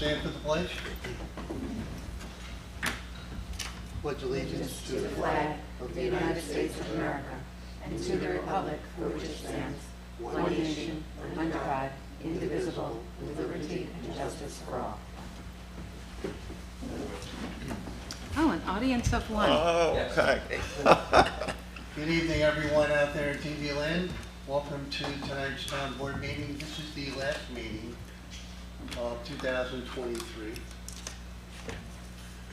stand for the pledge. Pledge allegiance To the flag of the United States of America and to the republic for which it stands, one nation, under God, indivisible, with liberty and justice for all. Oh, an audience of one. Oh, okay. Good evening, everyone out there in TV land. Welcome to tonight's town board meeting. This is the last meeting of 2023.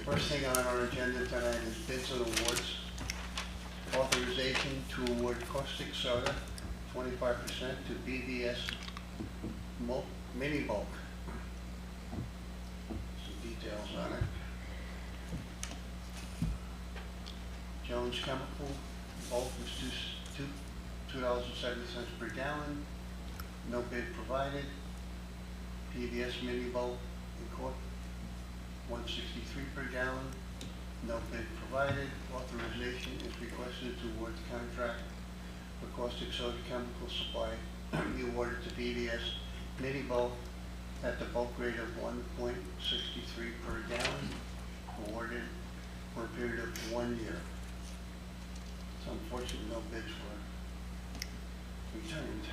First thing on our agenda tonight is bids and awards. Authorization to award caustic soda 25% to BVS Mini Bulk. Some details on it. Jones Chemical, bulk is $2.70 per gallon. No bid provided. PBS Mini Bulk in court, $1.63 per gallon. No bid provided. Authorization is requested to award the contract for caustic soda chemical supply be awarded to PBS Mini Bulk at the bulk rate of $1.63 per gallon, awarded for a period of 1 year. It's unfortunate no bids were returned.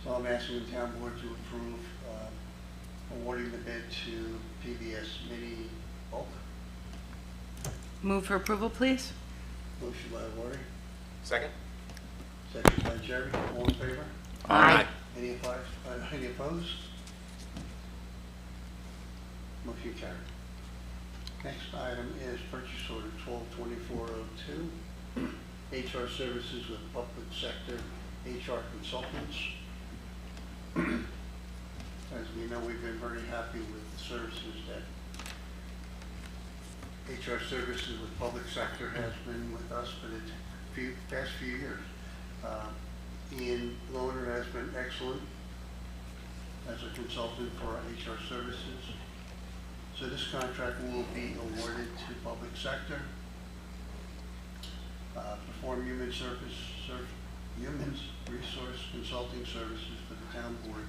So I'm asking the town board to approve awarding the bid to PBS Mini Bulk. Move for approval, please. Motion by Lori, Second? second by Jerry. All in favor? Aye. Any opposed? Motion carried. Next item is purchase order 122402, HR services with public sector HR consultants. As we know, we've been very happy with the services that HR services with public sector has been with us for the past few years. Ian Lohner has been excellent as a consultant for our HR services. So this contract will be awarded to public sector. Perform human resource consulting services for the town board,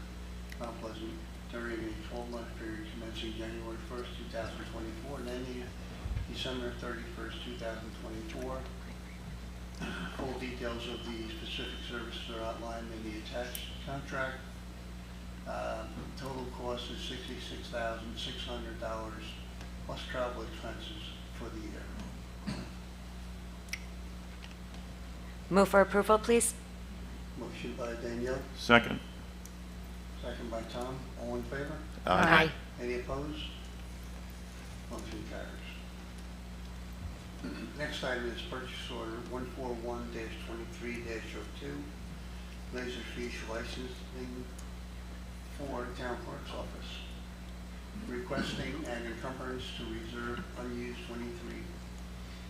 Mount Pleasant, during a 12-month period commencing January 1st, 2024, and ending December 31st, 2024. Full details of the specific services are outlined in the attached contract. Total cost is $66,600 plus travel expenses for the year. Move for approval, please. Motion by Danielle, Second. second by Tom. All in favor? Aye. Any opposed? Motion carries. Next item is purchase order 141-23-02, Laserfish licensing for town clerk's office. Requesting an encumbrance to reserve unused 23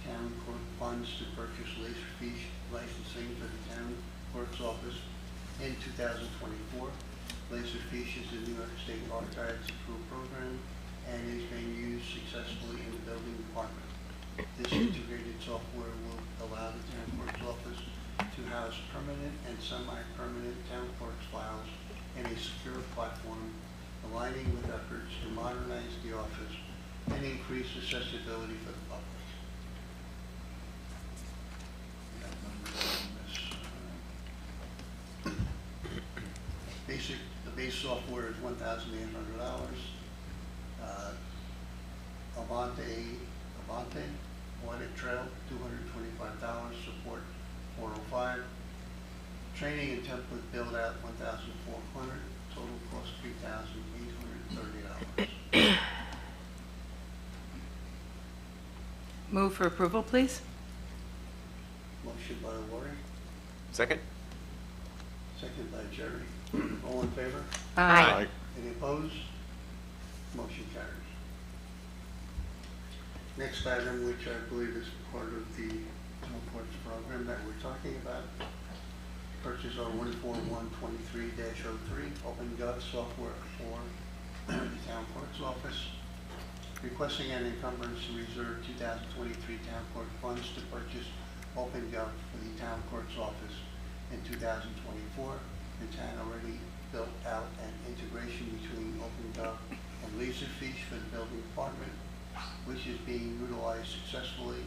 town clerk funds to purchase Laserfish licensing for the town clerk's office in 2024. Laserfish is a New York State Archives approved program and is being used successfully in the building department. This integrated software will allow the town clerk's office to house permanent and semi-permanent town clerk's files in a secure platform, aligning with efforts to modernize the office and increase accessibility for the public. The base software is $1,800. Avante Audit Trail, $225. Support, $405. Training and template build out, $1,400. Total cost, $3,830. Move for approval, please. Motion by Lori, Second? second by Jerry. All in favor? Aye. Any opposed? Motion carries. Next item, which I believe is part of the town clerk's program that we're talking about, purchase order 14123-03, OpenGov software for the town clerk's office. Requesting an encumbrance to reserve 2023 town clerk funds to purchase OpenGov for the town clerk's office in 2024. The town already built out an integration between OpenGov and Laserfish for the building department, which is being utilized successfully.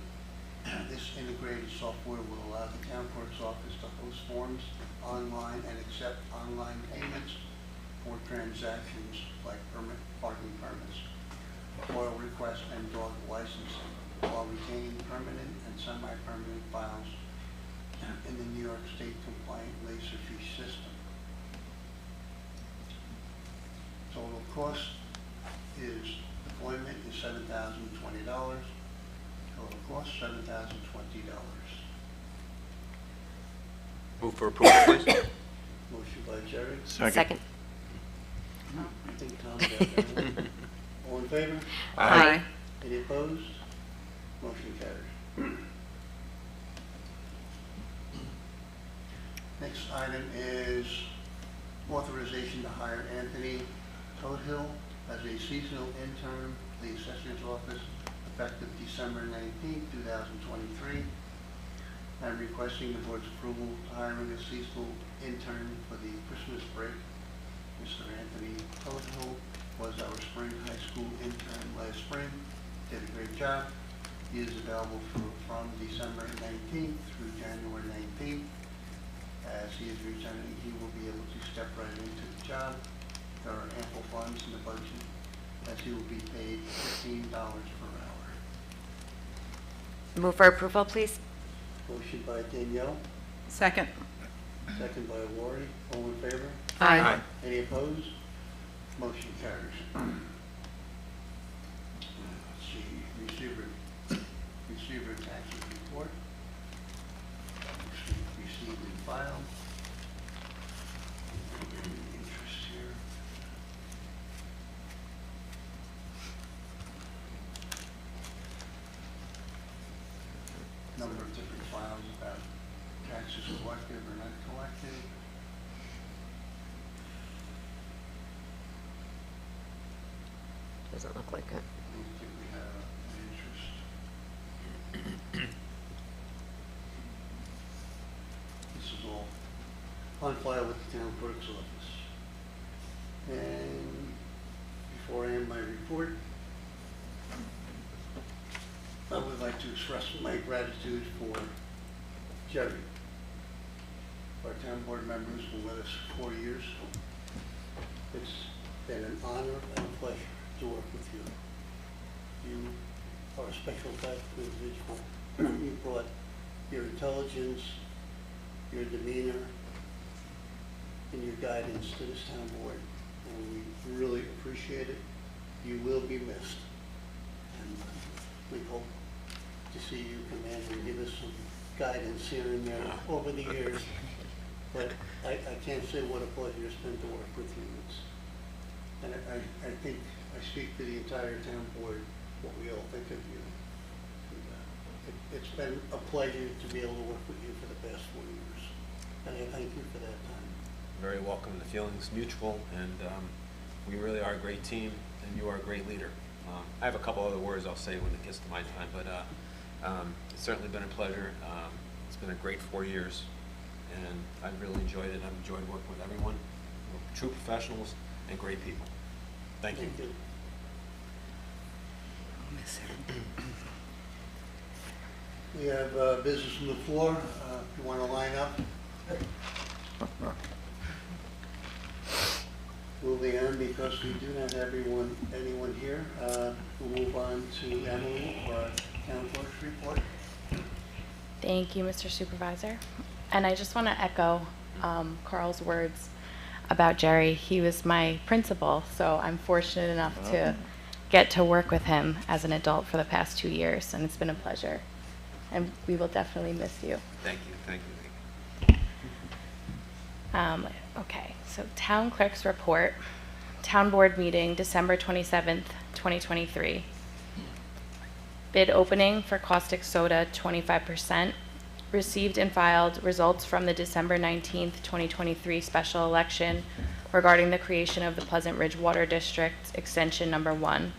This integrated software will allow the town clerk's office to host forms online and accept online payments for transactions like parking permits, oil requests, and dog licensing, while retaining permanent and semi-permanent files in the New York State compliant Laserfish system. Total cost is, deployment is $7,020. Total cost, $7,020. Move for approval, please. Motion by Jerry. Second. I think Tom got that one. All in favor? Aye. Any opposed? Motion carries. Next item is authorization to hire Anthony Toadhill as a seasonal intern for the Assessor's Office effective December 19, 2023. I'm requesting the board's approval to hiring a seasonal intern for the Christmas break. Mr. Anthony Toadhill was our spring high school intern last spring, did a great job. He is available from December 19th through January 19th. As he is returning, he will be able to step right into the job. There are ample funds in the budget, as he will be paid $15 per hour. Move for approval, please. Motion by Danielle, Second. second by Lori. All in favor? Aye. Any opposed? Motion carries. Let's see, receiver taxes report. Received and filed. Any interest here? Number of different files about taxes collected or not collected. Doesn't look like it. I don't think we have an interest. This is all on file with the town clerk's office. And before I end my report, I would like to express my gratitude for Jerry. Our town board members who were with us for 4 years. It's been an honor and a pleasure to work with you. You are a special type of individual. You brought your intelligence, your demeanor, and your guidance to this town board, and we really appreciate it. You will be missed, and we hope to see you come in and give us some guidance here and there over the years. But I can't say what a pleasure it's been to work with you. And I think I speak for the entire town board, what we all think of you. And, it's been a pleasure to be able to work with you for the past 4 years, and I thank you for that time. Very welcome. The feeling's mutual, and we really are a great team, and you are a great leader. I have a couple other words I'll say when it gets to my time, but it's certainly been a pleasure. It's been a great 4 years, and I've really enjoyed it. I've enjoyed working with everyone. We're true professionals and great people. Thank you. Thank you. I'll miss her. We have business from the floor. If you want to line up. Moving on, because we do not have anyone here, we'll move on to Emily for our town clerk's report. Thank you, Mr. Supervisor. And I just want to echo Carl's words about Jerry. He was my principal, so I'm fortunate enough to get to work with him as an adult for the past 2 years, and it's been a pleasure. And we will definitely miss you. Thank you. Thank you. Okay, so Town Clerk's Report. Town Board Meeting, December 27th, 2023. Bid opening for caustic soda, 25%. Received and filed results from the December 19th, 2023 special election regarding the creation of the Pleasant Ridge Water District, Extension Number 1.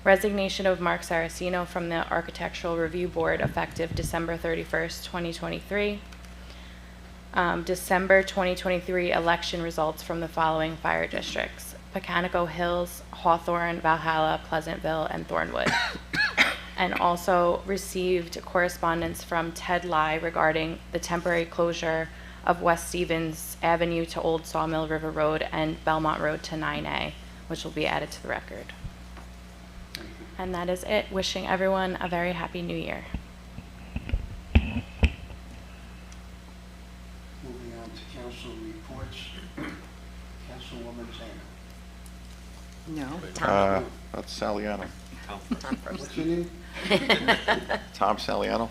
Resignation of Mark Saracino from the Architectural Review Board effective December 31st, 2023. December 2023 election results from the following fire districts: Pecanico Hills, Hawthorne, Valhalla, Pleasantville, and Thornwood. And also received correspondence from Ted Lai regarding the temporary closure of West Stevens Avenue to Old Sawmill River Road and Belmont Road to 9A, which will be added to the record. Thank you. And that is it. Wishing everyone a very happy new year. Moving on to council reports. Councilwoman Zana. No. That's Saliano. Tom? What's your name? Tom Saliano.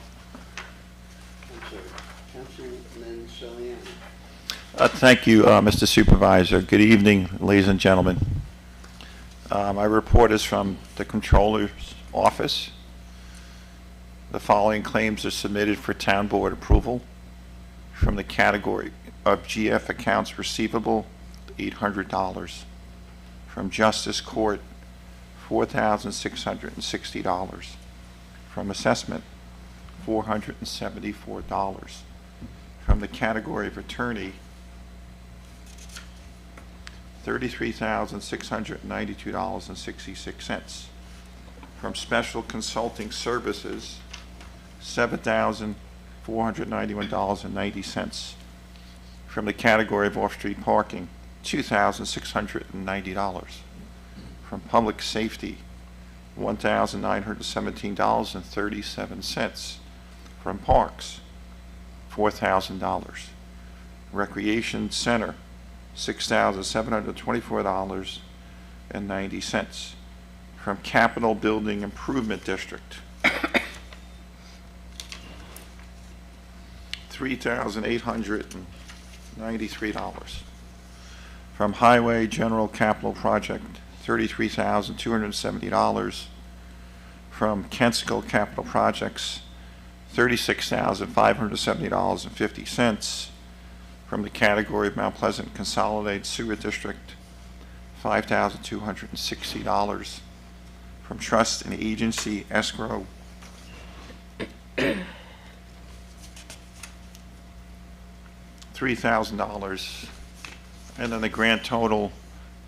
I'm sorry. Councilman Saliano. Thank you, Mr. Supervisor. Good evening, ladies and gentlemen. My report is from the Controller's Office. The following claims are submitted for Town Board approval from the category of GF accounts receivable, $800. From Justice Court, $4,660. From Assessment, $474. From the category of Attorney, $33,692.66. From Special Consulting Services, $7,491.90. From the category of off-street parking, $2,690. From Public Safety, $1,917.37. From Parks, $4,000. Recreation Center, $6,724.90. From Capital Building Improvement District, $3,893. From Highway General Capital Project, $33,270. From Kensico Capital Projects, $36,570.50. From the category of Mount Pleasant Consolidated Sewer District, $5,260. From Trust and Agency Escrow, $3,000. And then the grand total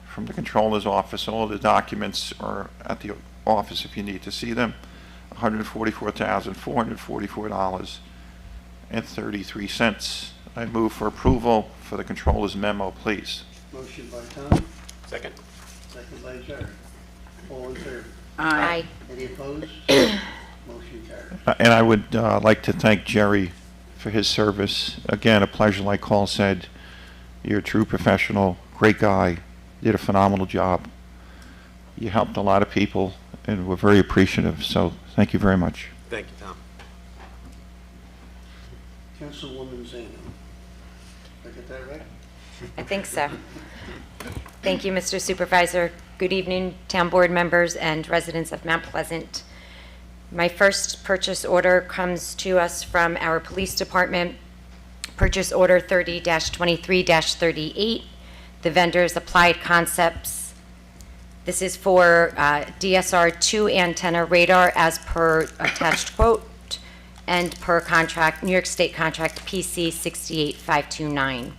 from the Controller's Office, all the documents are at the office if you need to see them, $144,444.33. I move for approval for the Controller's memo, please. Motion by Tom, Second? second by Jerry. All in favor? Aye. Any opposed? Motion carries. And I would like to thank Jerry for his service. Again, a pleasure, like Carl said. You're a true professional, great guy, did a phenomenal job. You helped a lot of people, and we're very appreciative, so thank you very much. Thank you, Tom. Councilwoman Zana. Did I get that right? I think so. Thank you, Mr. Supervisor. Good evening, Town Board members and residents of Mount Pleasant. My first purchase order comes to us from our police department. Purchase order 30-23-38. The vendor is Applied Concepts. This is for DSR-2 antenna radar as per attached quote and per contract, New York State contract PC 68529.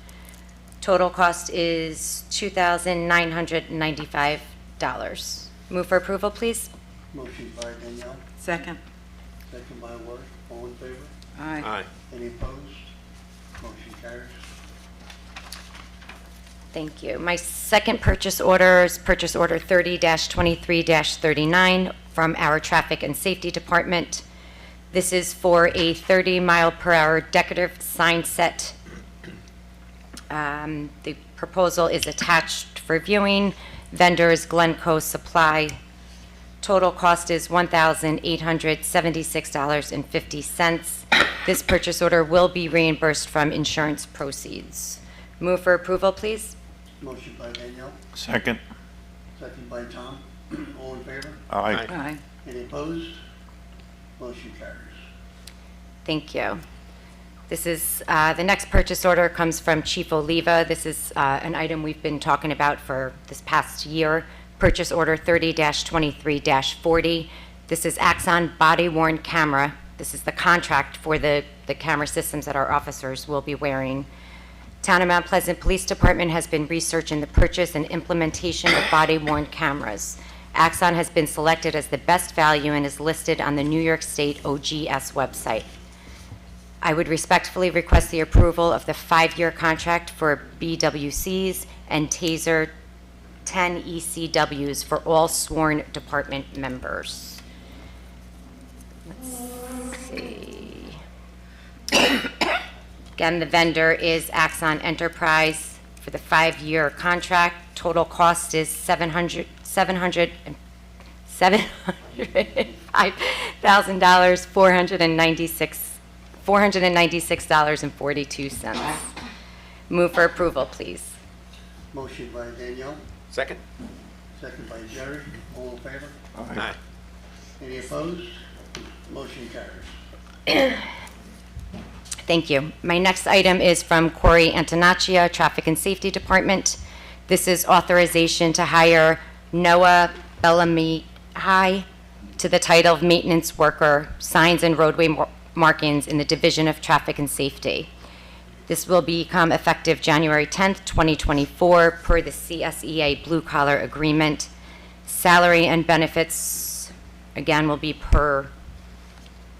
Total cost is $2,995. Move for approval, please. Motion by Danielle, Second. second by Worth. All in favor? Aye. Aye. Any opposed? Motion carries. Thank you. My second purchase order is purchase order 30-23-39 from our Traffic and Safety Department. This is for a 30-mile-per-hour decorative sign set. The proposal is attached for viewing. Vendor is Glencoe Supply. Total cost is $1,876.50. This purchase order will be reimbursed from insurance proceeds. Move for approval, please. Motion by Danielle, Second. second by Tom. All in favor? Aye. Aye. Any opposed? Motion carries. Thank you. This is, the next purchase order comes from Chief Oliva. This is an item we've been talking about for this past year. Purchase order 30-23-40. This is Axon body-worn camera This is the contract for the camera systems that our officers will be wearing. Town of Mount Pleasant Police Department has been researching the purchase and implementation of body-worn cameras. Axon has been selected as the best value and is listed on the New York State OGS website. I would respectfully request the approval of the 5-year contract for BWCs and TASER 10 ECWs for all sworn department members. Let's see. Again, the vendor is Axon Enterprise for the 5-year contract. Total cost is $705,000, $496.42. Move for approval, please. Motion by Danielle, Second? second by Jerry. All in favor? Aye. Any opposed? Motion carries. Thank you. My next item is from Corey Antonaccia, Traffic and Safety Department. This is authorization to hire Noah Bellamihai to the title of Maintenance Worker, Signs and Roadway Markings in the Division of Traffic and Safety. This will become effective January 10th, 2024, per the CSEA Blue Collar Agreement. Salary and benefits, again, will be per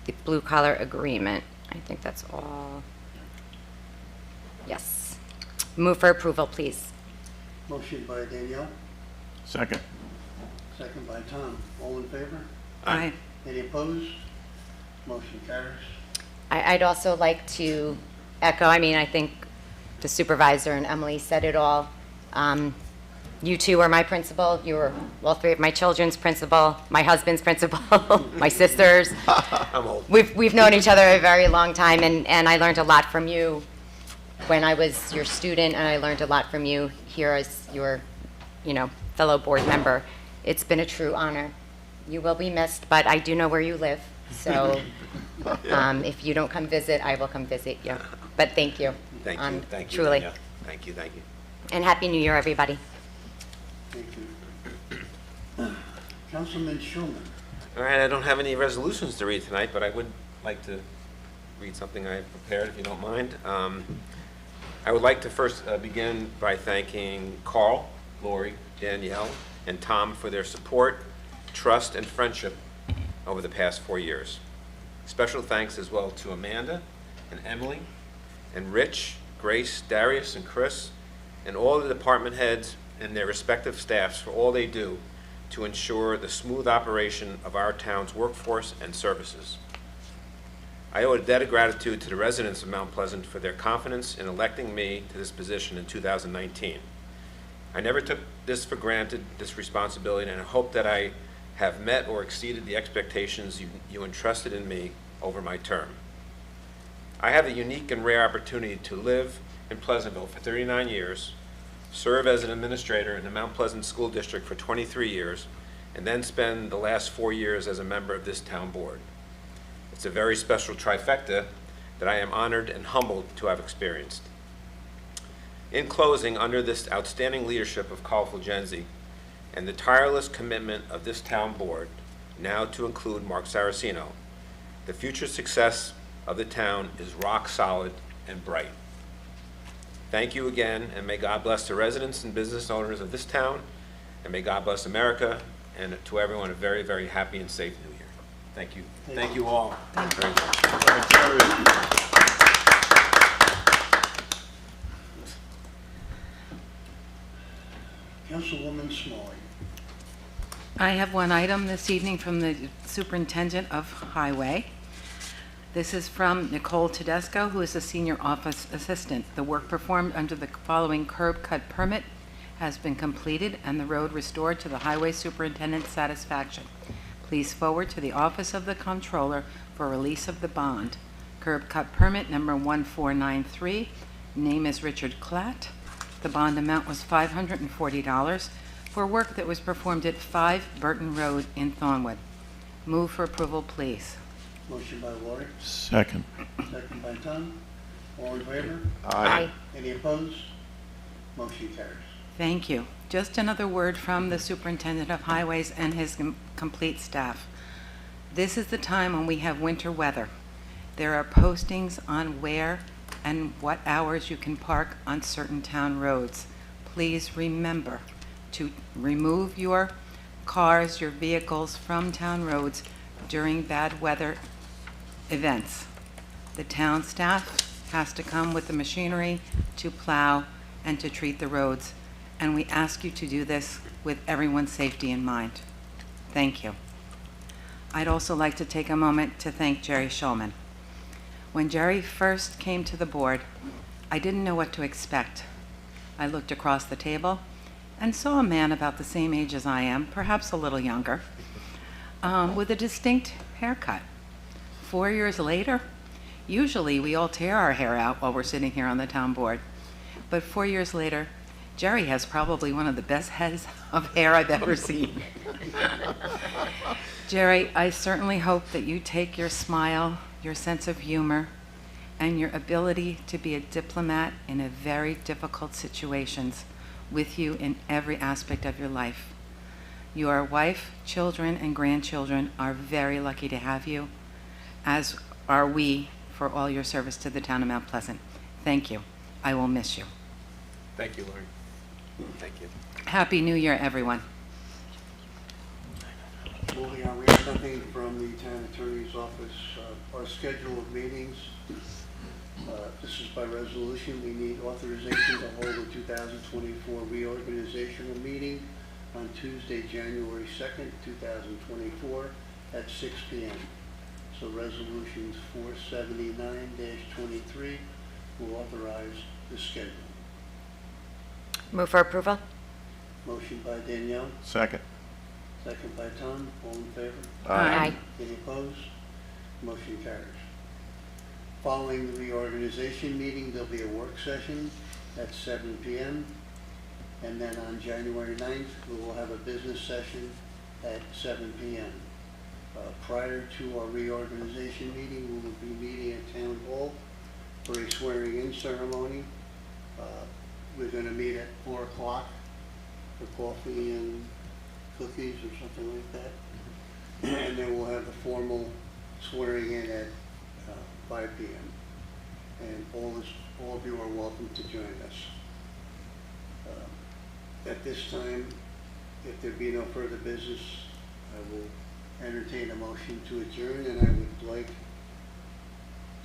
the Blue Collar Agreement. I think that's all. Yes. Move for approval, please. Motion by Danielle, Second. second by Tom. All in favor? Aye. Any opposed? Motion carries. I'd also like to echo, I think the supervisor and Emily said it all. You two are my principal. You were all three of my children's principal, my husband's principal, my sisters. I'm old. We've known each other a very long time, and I learned a lot from you when I was your student, and I learned a lot from you here as your, fellow board member. It's been a true honor. You will be missed, but I do know where you live, so if you don't come visit, I will come visit you. But thank you. Thank you, thank you. Truly. Danielle. Thank you, thank you. And Happy New Year, everybody. Thank you. Councilman Shulman. All right, I don't have any resolutions to read tonight, but I would like to read something I prepared, if you don't mind. I would like to first begin by thanking Carl, Lori, Danielle, and Tom for their support, trust, and friendship over the past 4 years. Special thanks as well to Amanda and Emily and Rich, Grace, Darius, and Chris, and all the department heads and their respective staffs for all they do to ensure the smooth operation of our town's workforce and services. I owe a debt of gratitude to the residents of Mount Pleasant for their confidence in electing me to this position in 2019. I never took this for granted, this responsibility, and I hope that I have met or exceeded the expectations you entrusted in me over my term. I have the unique and rare opportunity to live in Pleasantville for 39 years, serve as an administrator in the Mount Pleasant School District for 23 years, and then spend the last 4 years as a member of this town board. It's a very special trifecta that I am honored and humbled to have experienced. In closing, under this outstanding leadership of Carl Fulgenzi and the tireless commitment of this town board, now to include Mark Saraceno, the future success of the town is rock solid and bright. Thank you again, and may God bless the residents and business owners of this town, and may God bless America, and to everyone a very, very happy and safe New Year. Thank you. Thank you all very much. Councilwoman Smalley. I have one item this evening from the Superintendent of Highway. This is from Nicole Tedesco, who is a Senior Office Assistant. The work performed under the following curb cut permit has been completed and the road restored to the Highway Superintendent's satisfaction. Please forward to the Office of the Comptroller for release of the bond. Curb cut permit number 1493. Name is Richard Klatt. The bond amount was $540 for work that was performed at 5 Burton Road in Thornwood. Move for approval, please. Motion by Lori, Second. second by Tom. All in favor? Aye. Any opposed? Motion carries. Thank you. Just another word from the Superintendent of Highways and his complete staff. This is the time when we have winter weather. There are postings on where and what hours you can park on certain town roads. Please remember to remove your cars, your vehicles from town roads during bad weather events. The town staff has to come with the machinery to plow and to treat the roads, and we ask you to do this with everyone's safety in mind. Thank you. I'd also like to take a moment to thank Jerry Shulman. When Jerry first came to the board, I didn't know what to expect. I looked across the table and saw a man about the same age as I am, perhaps a little younger, with a distinct haircut. 4 years later, usually we all tear our hair out while we're sitting here on the town board, but 4 years later, Jerry has probably one of the best heads of hair I've ever seen. Jerry, I certainly hope that you take your smile, your sense of humor, and your ability to be a diplomat in a very difficult situations with you in every aspect of your life. Your wife, children, and grandchildren are very lucky to have you, as are we for all your service to the town of Mount Pleasant. Thank you. I will miss you. Thank you, Lauren. Thank you. Happy New Year, everyone. Moving on, we have nothing from the town attorney's office. Our schedule of meetings, this is by resolution. We need authorization to hold a 2024 reorganizational meeting on Tuesday, January 2nd, 2024 at 6 p.m. So resolutions 479-23 will authorize the schedule. Move for approval? Motion by Danielle, Second. second by Tom. All in favor? Aye. Any opposed? Motion carries. Following the reorganization meeting, there'll be a work session at 7 p.m. And then on January 9th, we will have a business session at 7 p.m. Prior to our reorganization meeting, we will be meeting at Town Hall for a swearing-in ceremony. We're going to meet at 4 o'clock for coffee and cookies or something like that. And then we'll have the formal swearing in at 5 p.m. And all of you are welcome to join us. At this time, if there be no further business, I will entertain a motion to adjourn, and I would like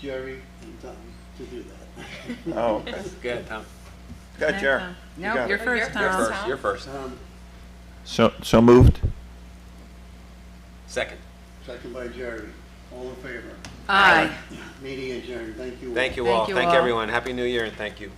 Jerry and Tom to do that. Oh, okay. Go ahead, Tom. Go ahead, Jerry. You No, got you're it. first, You're Tom. first. You're first. So moved? Second. Second by Jerry. All in favor? Aye. Meeting adjourned. Thank you all. Thank you all. Thank you Thank all. everyone. Happy New Year and thank you.